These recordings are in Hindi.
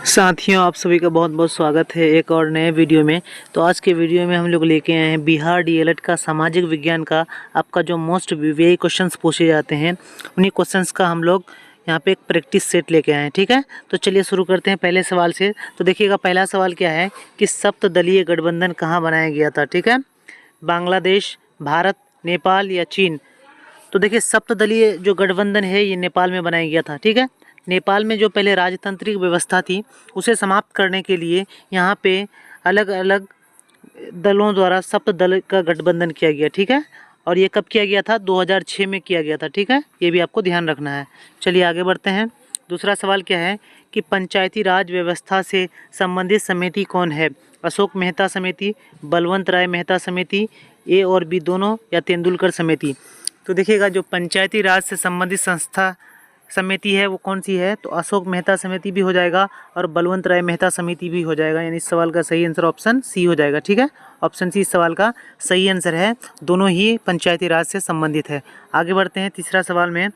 साथियों, आप सभी का बहुत बहुत स्वागत है एक और नए वीडियो में। तो आज के वीडियो में हम लोग लेके आए हैं बिहार डीएलएड का सामाजिक विज्ञान का आपका जो मोस्ट वीवीआई क्वेश्चंस पूछे जाते हैं, उन्हीं क्वेश्चंस का हम लोग यहाँ पे एक प्रैक्टिस सेट लेके आए हैं। ठीक है, तो चलिए शुरू करते हैं पहले सवाल से। तो देखिएगा, पहला सवाल क्या है कि सप्तदलीय गठबंधन कहाँ बनाया गया था। ठीक है, बांग्लादेश, भारत, नेपाल या चीन। तो देखिए, सप्तदलीय जो गठबंधन है ये नेपाल में बनाया गया था। ठीक है, नेपाल में जो पहले राजतांत्रिक व्यवस्था थी उसे समाप्त करने के लिए यहाँ पे अलग अलग दलों द्वारा सप्तदल का गठबंधन किया गया। ठीक है, और ये कब किया गया था? 2006 में किया गया था। ठीक है, ये भी आपको ध्यान रखना है। चलिए आगे बढ़ते हैं। दूसरा सवाल क्या है कि पंचायती राज व्यवस्था से संबंधित समिति कौन है? अशोक मेहता समिति, बलवंत राय मेहता समिति, ए और बी दोनों, या तेंदुलकर समिति। तो देखिएगा, जो पंचायती राज से संबंधित संस्था समिति है वो कौन सी है? तो अशोक मेहता समिति भी हो जाएगा और बलवंत राय मेहता समिति भी हो जाएगा। यानी इस सवाल का सही आंसर ऑप्शन सी हो जाएगा। ठीक है, ऑप्शन सी इस सवाल का सही आंसर है। दोनों ही पंचायती राज से संबंधित है। आगे बढ़ते हैं तीसरा सवाल में।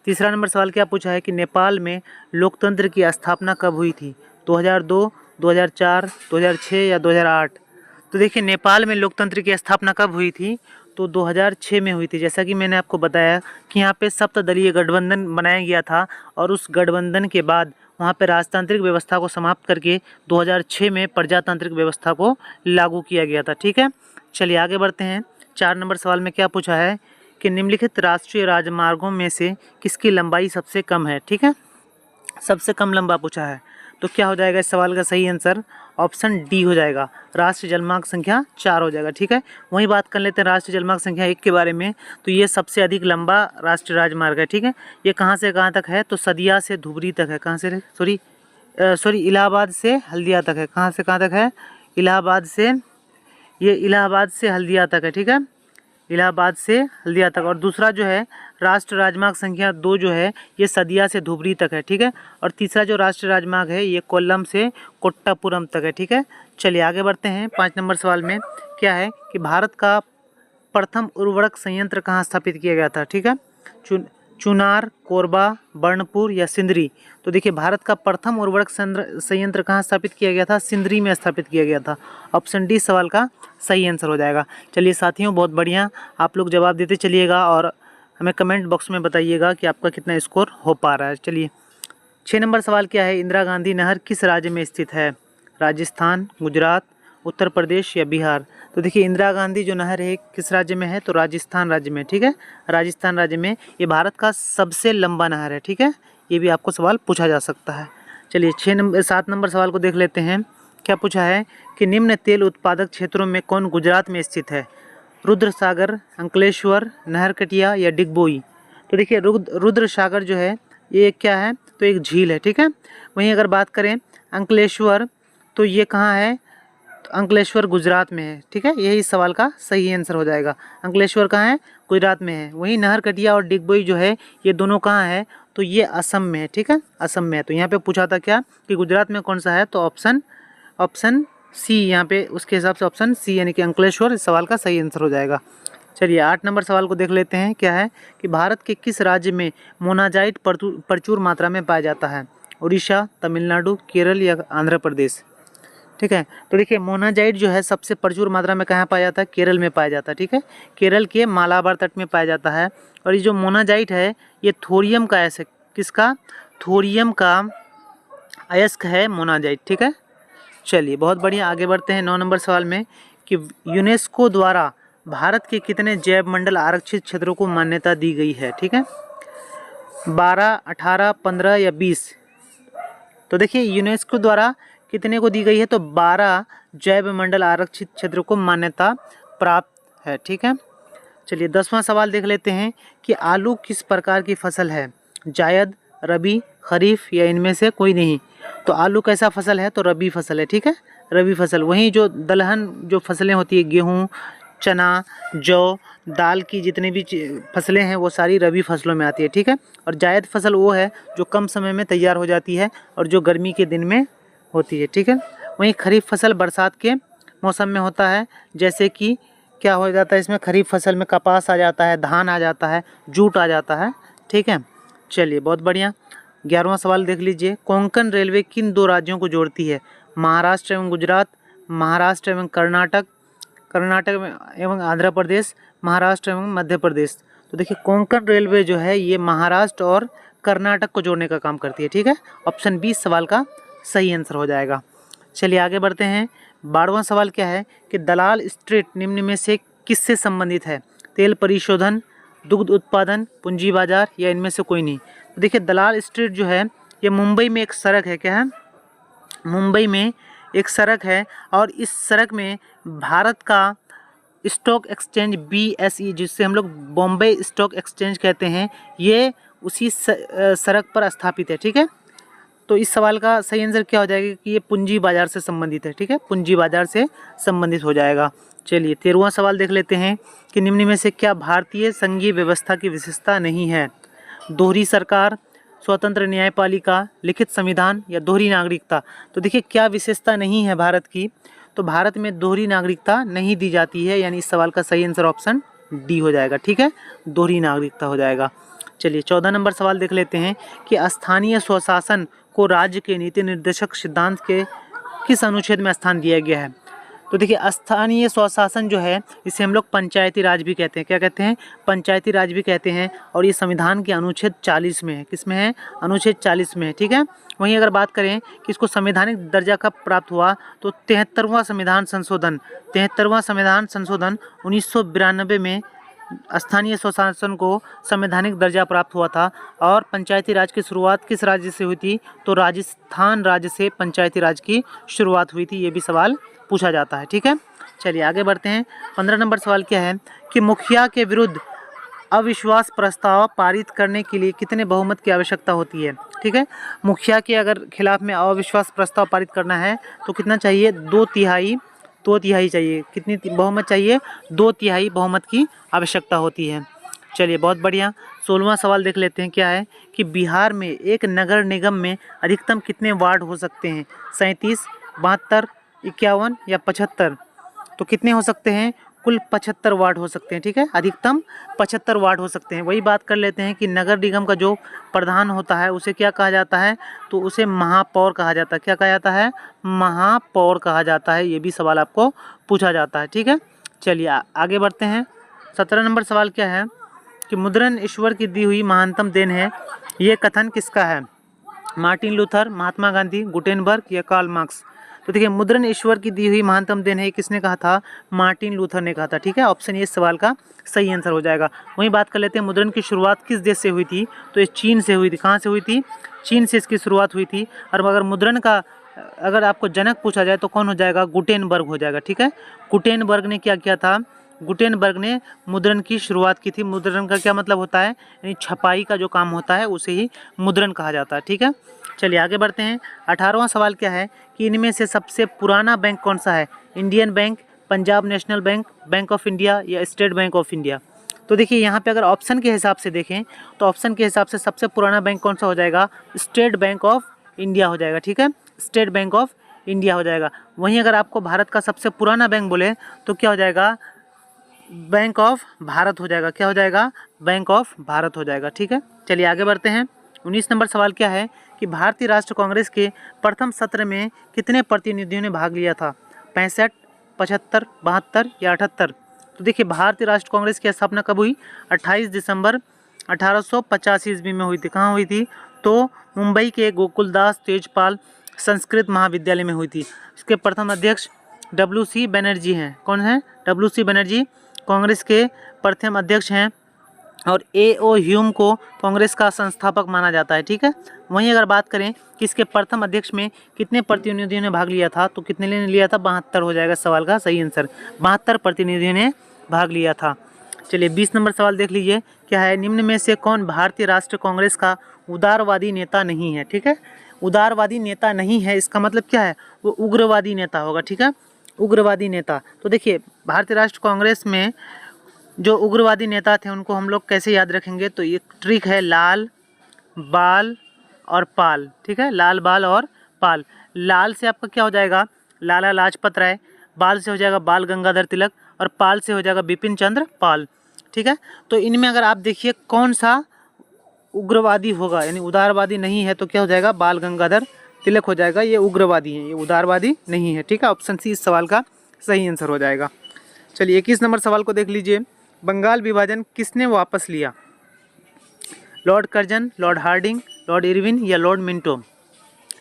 तीसरा नंबर सवाल क्या पूछा है कि नेपाल में लोकतंत्र की स्थापना कब हुई थी? 2002, 2004, 2006 या 2008। तो देखिए, नेपाल में लोकतंत्र की स्थापना कब हुई थी? तो 2006 में हुई थी। जैसा कि मैंने आपको बताया कि यहाँ पे सप्तदलीय गठबंधन बनाया गया था और उस गठबंधन के बाद वहाँ पे राजतांत्रिक व्यवस्था को समाप्त करके 2006 में प्रजातांत्रिक व्यवस्था को लागू किया गया था। ठीक है, चलिए आगे बढ़ते हैं। 4 नंबर सवाल में क्या पूछा है कि निम्नलिखित राष्ट्रीय राजमार्गों में से किसकी लंबाई सबसे कम है? ठीक है, सबसे कम लंबा पूछा है। तो क्या हो जाएगा इस सवाल का सही आंसर? ऑप्शन डी हो जाएगा। राष्ट्रीय जलमार्ग संख्या 4 हो जाएगा। ठीक है, वहीं बात कर लेते हैं राष्ट्रीय जलमार्ग संख्या 1 के बारे में। तो ये सबसे अधिक लंबा राष्ट्रीय राजमार्ग है। ठीक है, ये कहाँ से कहाँ तक है? तो सदिया से धुबरी तक है। कहाँ से? सॉरी इलाहाबाद से हल्दिया तक है। कहाँ से कहाँ तक है? इलाहाबाद से, ये इलाहाबाद से हल्दिया तक है। ठीक है, इलाहाबाद से हल्दिया तक। और दूसरा जो है राष्ट्रीय राजमार्ग संख्या 2 जो है ये सदिया से धुबरी तक है। ठीक है, और तीसरा जो राष्ट्रीय राजमार्ग है ये कोल्लम से कोट्टापुरम तक है। ठीक है, चलिए आगे बढ़ते हैं। 5 नंबर सवाल में क्या है कि भारत का प्रथम उर्वरक संयंत्र कहाँ स्थापित किया गया था? ठीक है, चुनार, कोरबा, बर्नपुर या सिंदरी। तो देखिए, भारत का प्रथम उर्वरक संयंत्र कहाँ स्थापित किया गया था? सिंदरी में स्थापित किया गया था। ऑप्शन डी सवाल का सही आंसर हो जाएगा। चलिए साथियों, बहुत बढ़िया, आप लोग जवाब देते चलिएगा और हमें कमेंट बॉक्स में बताइएगा कि आपका कितना स्कोर हो पा रहा है। चलिए 6 नंबर सवाल क्या है? इंदिरा गांधी नहर किस राज्य में स्थित है? राजस्थान, गुजरात, उत्तर प्रदेश या बिहार। तो देखिए, इंदिरा गांधी जो नहर है किस राज्य में है? तो राजस्थान राज्य में। ठीक है, राजस्थान राज्य में। ये भारत का सबसे लंबा नहर है। ठीक है, ये भी आपको सवाल पूछा जा सकता है। चलिए 7 नंबर सवाल को देख लेते हैं। क्या पूछा है कि निम्न तेल उत्पादक क्षेत्रों में कौन गुजरात में स्थित है? रुद्र सागर, अंकलेश्वर, नहरकटिया या डिगबोई। तो देखिए, रुद्र सागर जो है ये क्या है? तो एक झील है। ठीक है, वहीं अगर बात करें अंकलेश्वर, तो ये कहाँ है? तो अंकलेश्वर गुजरात में है। ठीक है, यही इस सवाल का सही आंसर हो जाएगा। अंकलेश्वर कहाँ है? गुजरात में है। वहीं नहरकटिया और डिगबोई जो है ये दोनों कहाँ है? तो ये असम में है। ठीक है, असम में है। तो यहाँ पे पूछा था क्या कि गुजरात में कौन सा है? तो ऑप्शन सी, यहाँ पे उसके हिसाब से ऑप्शन सी यानी कि अंकलेश्वर इस सवाल का सही आंसर हो जाएगा। चलिए 8 नंबर सवाल को देख लेते हैं। क्या है कि भारत के किस राज्य में मोनाजाइट प्रचुर मात्रा में पाया जाता है? उड़ीसा, तमिलनाडु, केरल या आंध्र प्रदेश। ठीक है, तो देखिए, मोनाजाइट जो है सबसे प्रचुर मात्रा में कहाँ पाया जाता है? केरल में पाया जाता है। ठीक है, केरल के मालाबार तट में पाया जाता है। और ये जो मोनाजाइट है ये थोरियम का ऐसे, किसका? थोरियम का अयस्क है मोनाजाइट। ठीक है, चलिए बहुत बढ़िया, आगे बढ़ते हैं 9 नंबर सवाल में कि यूनेस्को द्वारा भारत के कितने जैव मंडल आरक्षित क्षेत्रों को मान्यता दी गई है? ठीक है, 12, 18, 15 या 20। तो देखिए, यूनेस्को द्वारा कितने को दी गई है? तो 12 जैव मंडल आरक्षित क्षेत्रों को मान्यता प्राप्त है। ठीक है, चलिए 10वां सवाल देख लेते हैं कि आलू किस प्रकार की फसल है? जायद, रबी, खरीफ या इनमें से कोई नहीं। तो आलू कैसा फसल है? तो रबी फसल है। ठीक है, रबी फसल। वहीं जो दलहन जो फसलें होती है, गेहूँ, चना, जौ, दाल की जितनी भी फसलें हैं वो सारी रबी फसलों में आती है। ठीक है, और जायद फसल वो है जो कम समय में तैयार हो जाती है और जो गर्मी के दिन में होती है। ठीक है, वहीं खरीफ फसल बरसात के मौसम में होता है। जैसे कि क्या हो जाता है इसमें? खरीफ फसल में कपास आ जाता है, धान आ जाता है, जूट आ जाता है। ठीक है, चलिए बहुत बढ़िया। 11वां सवाल देख लीजिए, कोंकण रेलवे किन दो राज्यों को जोड़ती है? महाराष्ट्र एवं गुजरात, महाराष्ट्र एवं कर्नाटक, कर्नाटक एवं आंध्र प्रदेश, महाराष्ट्र एवं मध्य प्रदेश। तो देखिए कोंकण रेलवे जो है ये महाराष्ट्र और कर्नाटक को जोड़ने का काम करती है, ठीक है। ऑप्शन बी सवाल का सही आंसर हो जाएगा। चलिए आगे बढ़ते हैं। 12वां सवाल क्या है कि दलाल स्ट्रीट निम्न में से किससे संबंधित है? तेल परिशोधन, दुग्ध उत्पादन, पूंजी बाजार या इनमें से कोई नहीं। तो देखिए दलाल स्ट्रीट जो है ये मुंबई में एक सड़क है, क्या है? मुंबई में एक सड़क है और इस सड़क में भारत का स्टॉक एक्सचेंज BSE, जिससे हम लोग बॉम्बे स्टॉक एक्सचेंज कहते हैं, ये उसी सड़क पर स्थापित है, ठीक है। तो इस सवाल का सही आंसर क्या हो जाएगा कि ये पूंजी बाजार से संबंधित है, ठीक है, पूंजी बाजार से संबंधित हो जाएगा। चलिए 13वां सवाल देख लेते हैं कि निम्न में से क्या भारतीय संघीय व्यवस्था की विशेषता नहीं है? दोहरी सरकार, स्वतंत्र न्यायपालिका, लिखित संविधान या दोहरी नागरिकता। तो देखिए क्या विशेषता नहीं है भारत की? तो भारत में दोहरी नागरिकता नहीं दी जाती है, यानी इस सवाल का सही आंसर ऑप्शन डी हो जाएगा, ठीक है, दोहरी नागरिकता हो जाएगा। चलिए 14 नंबर सवाल देख लेते हैं कि स्थानीय स्वशासन को राज्य के नीति निर्देशक सिद्धांत के किस अनुच्छेद में स्थान दिया गया है? तो देखिए स्थानीय स्वशासन जो है इसे हम लोग पंचायती राज भी कहते हैं, क्या कहते हैं? पंचायती राज भी कहते हैं, और ये संविधान के अनुच्छेद 40 में है। किस में है? अनुच्छेद 40 में है, ठीक है। वहीं अगर बात करें कि इसको संवैधानिक दर्जा कब प्राप्त हुआ, तो 73वां संविधान संशोधन 1992 में स्थानीय स्वशासन को संवैधानिक दर्जा प्राप्त हुआ था। और पंचायती राज की शुरुआत किस राज्य से हुई थी? तो राजस्थान राज्य से पंचायती राज की शुरुआत हुई थी, ये भी सवाल पूछा जाता है, ठीक है। चलिए आगे बढ़ते हैं। 15 नंबर सवाल क्या है कि मुखिया के विरुद्ध अविश्वास प्रस्ताव पारित करने के लिए कितने बहुमत की आवश्यकता होती है? ठीक है, मुखिया के अगर खिलाफ में अविश्वास प्रस्ताव पारित करना है तो कितना चाहिए? 2/3 चाहिए। कितनी बहुमत चाहिए? 2/3 बहुमत की आवश्यकता होती है। चलिए बहुत बढ़िया। 16वां सवाल देख लेते हैं क्या है कि बिहार में एक नगर निगम में अधिकतम कितने वार्ड हो सकते हैं? 37, 72, 51 या 75? तो कितने हो सकते हैं? कुल 75 वार्ड हो सकते हैं, ठीक है, अधिकतम 75 वार्ड हो सकते हैं। वही बात कर लेते हैं कि नगर निगम का जो प्रधान होता है उसे क्या कहा जाता है? तो उसे महापौर कहा जाता है। क्या कहा जाता है? महापौर कहा जाता है। ये भी सवाल आपको पूछा जाता है, ठीक है। चलिए आगे बढ़ते हैं। 17 नंबर सवाल क्या है कि मुद्रण ईश्वर की दी हुई महानतम देन है, ये कथन किसका है? Martin Luther, Mahatma Gandhi, Gutenberg या कार्ल मार्क्स? तो देखिए मुद्रण ईश्वर की दी हुई महानतम देन है, किसने कहा था? मार्टिन लूथर ने कहा था, ठीक है। ऑप्शन ए सवाल का सही आंसर हो जाएगा। वहीं बात कर लेते हैं मुद्रण की शुरुआत किस देश से हुई थी? तो ये चीन से हुई थी। कहाँ से हुई थी? चीन से इसकी शुरुआत हुई थी। और अगर मुद्रण का अगर आपको जनक पूछा जाए तो कौन हो जाएगा? गुटेनबर्ग हो जाएगा, ठीक है। गुटेनबर्ग ने क्या किया था? गुटेनबर्ग ने मुद्रण की शुरुआत की थी। मुद्रण का क्या मतलब होता है? यानी छपाई का जो काम होता है उसे ही मुद्रण कहा जाता है, ठीक है। चलिए आगे बढ़ते हैं। 18वां सवाल क्या है कि इनमें से सबसे पुराना बैंक कौन सा है? Indian bank, Punjab national bank, bank of India या स्टेट बैंक ऑफ इंडिया? तो देखिए यहाँ पे अगर ऑप्शन के हिसाब से देखें तो ऑप्शन के हिसाब से सबसे पुराना बैंक कौन सा हो जाएगा? स्टेट बैंक ऑफ इंडिया हो जाएगा, ठीक है, स्टेट बैंक ऑफ इंडिया हो जाएगा। वहीं अगर आपको भारत का सबसे पुराना बैंक बोले तो क्या हो जाएगा? बैंक ऑफ भारत हो जाएगा। क्या हो जाएगा? बैंक ऑफ भारत हो जाएगा, ठीक है। चलिए आगे बढ़ते हैं। 19 नंबर सवाल क्या है कि भारतीय राष्ट्रीय कांग्रेस के प्रथम सत्र में कितने प्रतिनिधियों ने भाग लिया था? 65, 75, 72 या 78? तो देखिए भारतीय राष्ट्रीय कांग्रेस की स्थापना कब हुई? 28 दिसंबर 1885 ईस्वी में हुई थी। कहाँ हुई थी? तो मुंबई के गोकुलदास तेजपाल संस्कृत महाविद्यालय में हुई थी। इसके प्रथम अध्यक्ष WC बनर्जी हैं। कौन है? WC बनर्जी कांग्रेस के प्रथम अध्यक्ष हैं। और A.O. ह्यूम को कांग्रेस का संस्थापक माना जाता है, ठीक है। वहीं अगर बात करें कि इसके प्रथम अध्यक्ष में कितने प्रतिनिधियों ने भाग लिया था तो कितने ने लिया था? 72 हो जाएगा सवाल का सही आंसर। 72 प्रतिनिधियों ने भाग लिया था। चलिए 20 नंबर सवाल देख लीजिए क्या है, निम्न में से कौन भारतीय राष्ट्रीय कांग्रेस का उदारवादी नेता नहीं है? ठीक है, उदारवादी नेता नहीं है इसका मतलब क्या है? वो उग्रवादी नेता होगा, ठीक है, उग्रवादी नेता। तो देखिए भारतीय राष्ट्रीय कांग्रेस में जो उग्रवादी नेता थे उनको हम लोग कैसे याद रखेंगे? तो ये ट्रिक है लाल, बाल और पाल, ठीक है, लाल, बाल और पाल। लाल से आपका क्या हो जाएगा? लाला लाजपत राय। बाल से हो जाएगा बाल गंगाधर तिलक और पाल से हो जाएगा बिपिन चंद्र पाल, ठीक है। तो इनमें अगर आप देखिए कौन सा उग्रवादी होगा यानी उदारवादी नहीं है तो क्या हो जाएगा, बाल गंगाधर तिलक हो जाएगा। ये उग्रवादी हैं, ये उदारवादी नहीं है। ठीक है, ऑप्शन सी इस सवाल का सही आंसर हो जाएगा। चलिए 21 नंबर सवाल को देख लीजिए। बंगाल विभाजन किसने वापस लिया? Lord Curzon, Lord Hardinge, Lord Irwin या लॉर्ड मिंटो?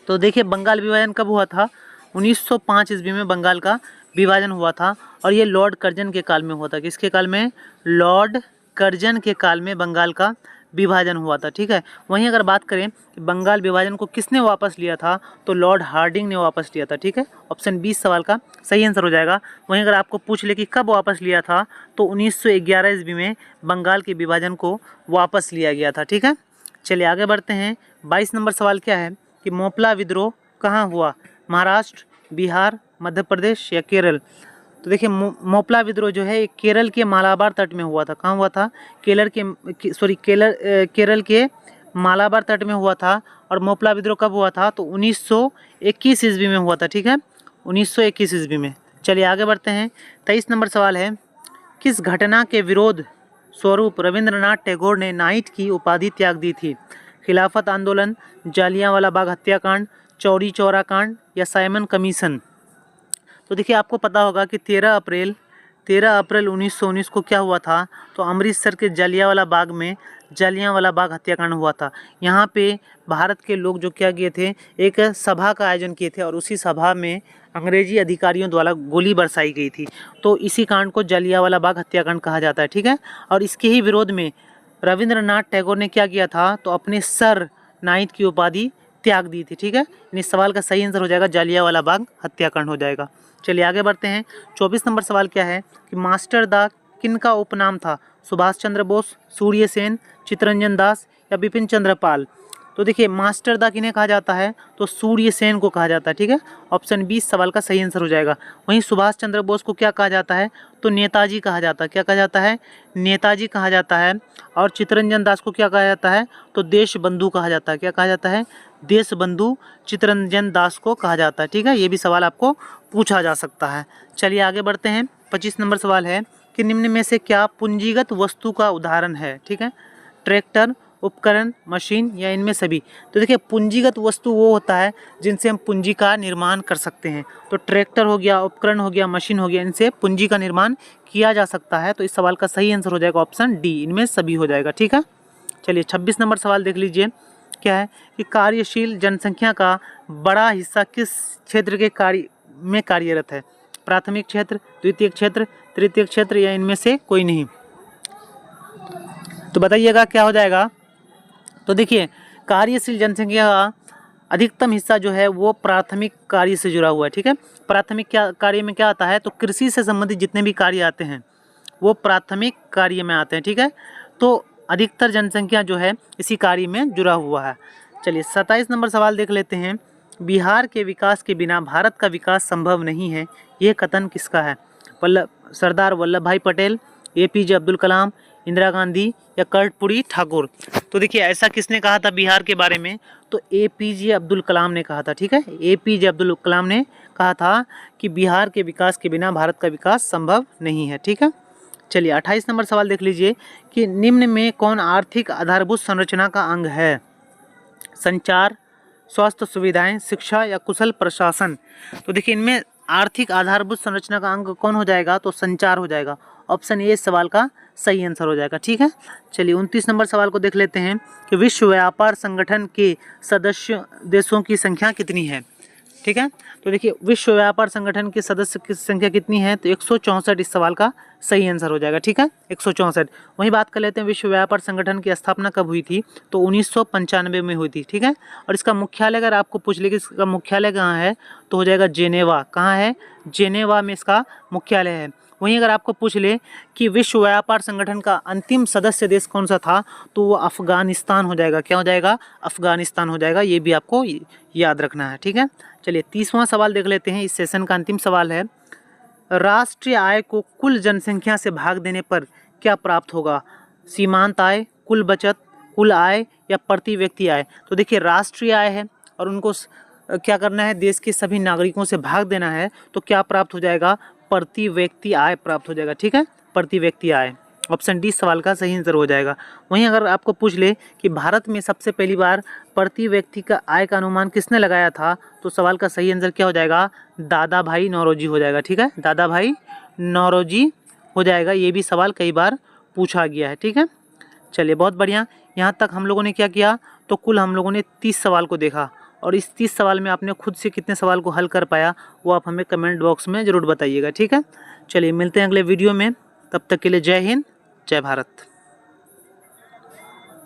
तो देखिए बंगाल विभाजन कब हुआ था? 1905 ईस्वी में बंगाल का विभाजन हुआ था और ये लॉर्ड कर्जन के काल में हुआ था। किसके काल में? लॉर्ड कर्जन के काल में बंगाल का विभाजन हुआ था। ठीक है, वहीं अगर बात करें कि बंगाल विभाजन को किसने वापस लिया था तो लॉर्ड हार्डिंग ने वापस लिया था। ठीक है, ऑप्शन 20 सवाल का सही आंसर हो जाएगा। वहीं अगर आपको पूछ ले कि कब वापस लिया था तो 1911 ईस्वी में बंगाल के विभाजन को वापस लिया गया था। ठीक है, चलिए आगे बढ़ते हैं। 22 नंबर सवाल क्या है कि मोपला विद्रोह कहाँ हुआ? महाराष्ट्र, बिहार, मध्य प्रदेश या केरल? तो देखिए मोपला विद्रोह जो है केरल के मालाबार तट में हुआ था। कहाँ हुआ था? केरल के मालाबार तट में हुआ था। और मोपला विद्रोह कब हुआ था? तो 1921 ईस्वी में हुआ था। ठीक है, 1921 ईस्वी में। चलिए आगे बढ़ते हैं। 23 नंबर सवाल है, किस घटना के विरोध स्वरूप रविंद्रनाथ टैगोर ने नाइट की उपाधि त्याग दी थी? खिलाफत आंदोलन, जालियांवाला बाग हत्याकांड, चौरी चौरा कांड या साइमन कमीशन? तो देखिए आपको पता होगा कि 13 अप्रैल 1919 को क्या हुआ था? तो अमृतसर के जालियांवाला बाग में जालियांवाला बाग हत्याकांड हुआ था। यहाँ पे भारत के लोग जो क्या किए थे, एक सभा का आयोजन किए थे और उसी सभा में अंग्रेजी अधिकारियों द्वारा गोली बरसाई गई थी। तो इसी कांड को जालियांवाला बाग हत्याकांड कहा जाता है। ठीक है, और इसके ही विरोध में रविंद्रनाथ टैगोर ने क्या किया था? तो अपने सर नाइट की उपाधि त्याग दी थी। ठीक है, इस सवाल का सही आंसर हो जाएगा जालियांवाला बाग हत्याकांड हो जाएगा। चलिए आगे बढ़ते हैं। 24 नंबर सवाल क्या है कि मास्टर दा किनका उपनाम था? सुभाष चंद्र बोस, सूर्य सेन, चित्तरंजन दास या बिपिन चंद्र पाल? तो देखिए मास्टर दा किन्हें कहा जाता है? तो सूर्य सेन को कहा जाता है। ठीक है, ऑप्शन 20 सवाल का सही आंसर हो जाएगा। वहीं सुभाष चंद्र बोस को क्या कहा जाता है? तो नेताजी कहा जाता है। क्या कहा जाता है? नेताजी कहा जाता है। और चित्तरंजन दास को क्या कहा जाता है? तो देश बंधु कहा जाता है। क्या कहा जाता है? देश बंधु चित्तरंजन दास को कहा जाता है। ठीक है, ये भी सवाल आपको पूछा जा सकता है। चलिए आगे बढ़ते हैं। 25 नंबर सवाल है कि निम्न में से क्या पूंजीगत वस्तु का उदाहरण है? ठीक है, ट्रैक्टर, उपकरण, मशीन या इनमें सभी? तो देखिए पूंजीगत वस्तु वो होता है जिनसे हम पूंजी का निर्माण कर सकते हैं। तो ट्रैक्टर हो गया, उपकरण हो गया, मशीन हो गया, इनसे पूंजी का निर्माण किया जा सकता है। तो इस सवाल का सही आंसर हो जाएगा ऑप्शन डी, इनमें सभी हो जाएगा। ठीक है, चलिए 26 नंबर सवाल देख लीजिए। क्या है कि कार्यशील जनसंख्या का बड़ा हिस्सा किस क्षेत्र के कार्यरत है? प्राथमिक क्षेत्र, द्वितीय क्षेत्र, तृतीय क्षेत्र या इनमें से कोई नहीं? तो बताइएगा क्या हो जाएगा। तो देखिए कार्यशील जनसंख्या का अधिकतम हिस्सा जो है वो प्राथमिक कार्य से जुड़ा हुआ है। ठीक है, प्राथमिक कार्य में क्या आता है? तो कृषि से संबंधित जितने भी कार्य आते हैं वो प्राथमिक कार्य में आते हैं। ठीक है, तो अधिकतर जनसंख्या जो है इसी कार्य में जुड़ा हुआ है। चलिए 27 नंबर सवाल देख लेते हैं। बिहार के विकास के बिना भारत का विकास संभव नहीं है, ये कथन किसका है? सरदार वल्लभ भाई पटेल, APJ अब्दुल कलाम, इंदिरा गांधी या कर्पूरी ठाकुर? तो देखिए ऐसा किसने कहा था बिहार के बारे में? तो APJ अब्दुल कलाम ने कहा था। ठीक है, APJ अब्दुल कलाम ने कहा था कि बिहार के विकास के बिना भारत का विकास संभव नहीं है। ठीक है, चलिए 28 नंबर सवाल देख लीजिए कि निम्न में कौन आर्थिक आधारभूत संरचना का अंग है? संचार, स्वास्थ्य सुविधाएं, शिक्षा या कुशल प्रशासन? तो देखिए इनमें आर्थिक आधारभूत संरचना का अंग कौन हो जाएगा? तो संचार हो जाएगा। ऑप्शन ए इस सवाल का सही आंसर हो जाएगा। ठीक है, चलिए 29 नंबर सवाल को देख लेते हैं कि विश्व व्यापार संगठन के सदस्य देशों की संख्या कितनी है? ठीक है, तो देखिए विश्व व्यापार संगठन के सदस्य की संख्या कितनी है? तो 164 इस सवाल का सही आंसर हो जाएगा। ठीक है, 164। वहीं बात कर लेते हैं विश्व व्यापार संगठन की स्थापना कब हुई थी? तो 1995 में हुई थी। ठीक है, और इसका मुख्यालय अगर आपको पूछ ले कि इसका मुख्यालय कहाँ है तो हो जाएगा जेनेवा। कहाँ है? जेनेवा में इसका मुख्यालय है। वहीं अगर आपको पूछ ले कि विश्व व्यापार संगठन का अंतिम सदस्य देश कौन सा था तो वो अफगानिस्तान हो जाएगा। क्या हो जाएगा? अफगानिस्तान हो जाएगा। ये भी आपको याद रखना है। ठीक है, चलिए 30वां सवाल देख लेते हैं। इस सेशन का अंतिम सवाल है, राष्ट्रीय आय को कुल जनसंख्या से भाग देने पर क्या प्राप्त होगा? सीमांत आय, कुल बचत, कुल आय या प्रति व्यक्ति आय? तो देखिए राष्ट्रीय आय है और उनको क्या करना है? देश के सभी नागरिकों से भाग देना है। तो क्या प्राप्त हो जाएगा? प्रति व्यक्ति आय प्राप्त हो जाएगा। ठीक है, प्रति व्यक्ति आय। ऑप्शन डी सवाल का सही आंसर हो जाएगा। वहीं अगर आपको पूछ ले कि भारत में सबसे पहली बार प्रति व्यक्ति का आय का अनुमान किसने लगाया था, तो सवाल का सही आंसर क्या हो जाएगा, दादा भाई नौरोजी हो जाएगा। ठीक है, दादा भाई नौरोजी हो जाएगा। ये भी सवाल कई बार पूछा गया है। ठीक है, चलिए बहुत बढ़िया। यहाँ तक हम लोगों ने क्या किया, तो कुल हम लोगों ने 30 सवाल को देखा, और इस 30 सवाल में आपने खुद से कितने सवाल को हल कर पाया वो आप हमें कमेंट बॉक्स में ज़रूर बताइएगा। ठीक है, चलिए मिलते हैं अगले वीडियो में, तब तक के लिए जय हिंद, जय भारत।